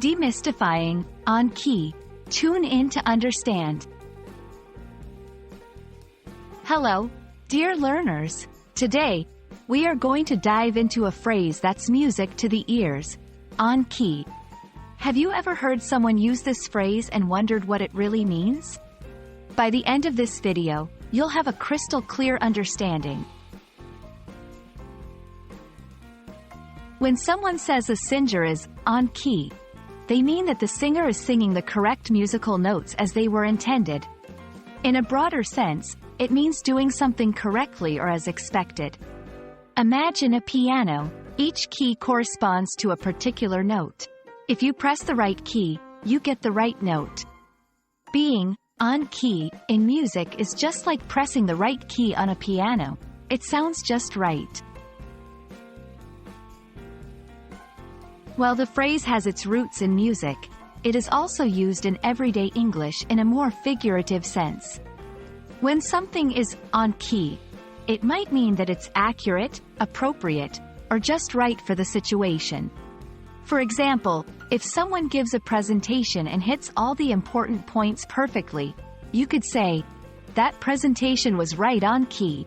Demystifying On Key. Tune in to understand. Hello, dear learners. Today, we are going to dive into a phrase that's music to the ears. On key. Have you ever heard someone use this phrase and wondered what it really means? By the end of this video, you'll have a crystal clear understanding. When someone says a singer is on key, they mean that the singer is singing the correct musical notes as they were intended. In a broader sense, it means doing something correctly or as expected. Imagine a piano. Each key corresponds to a particular note. If you press the right key, you get the right note. Being on key in music is just like pressing the right key on a piano. It sounds just right. While the phrase has its roots in music, it is also used in everyday English in a more figurative sense. When something is on key, it might mean that it's accurate, appropriate, or just right for the situation. For example, if someone gives a presentation and hits all the important points perfectly, you could say, "That presentation was right on key."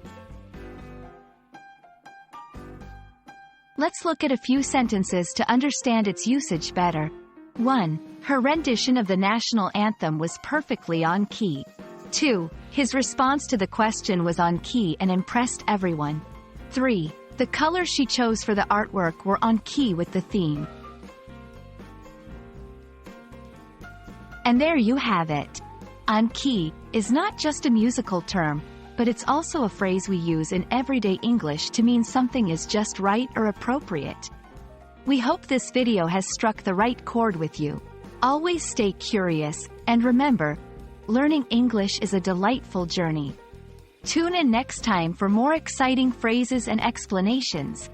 Let's look at a few sentences to understand its usage better. 1. Her rendition of the national anthem was perfectly on key. 2. His response to the question was on key and impressed everyone. 3. The colors she chose for the artwork were on key with the theme. And there you have it. On key is not just a musical term, but it's also a phrase we use in everyday English to mean something is just right or appropriate. We hope this video has struck the right chord with you. Always stay curious, and remember, learning English is a delightful journey. Tune in next time for more exciting phrases and explanations.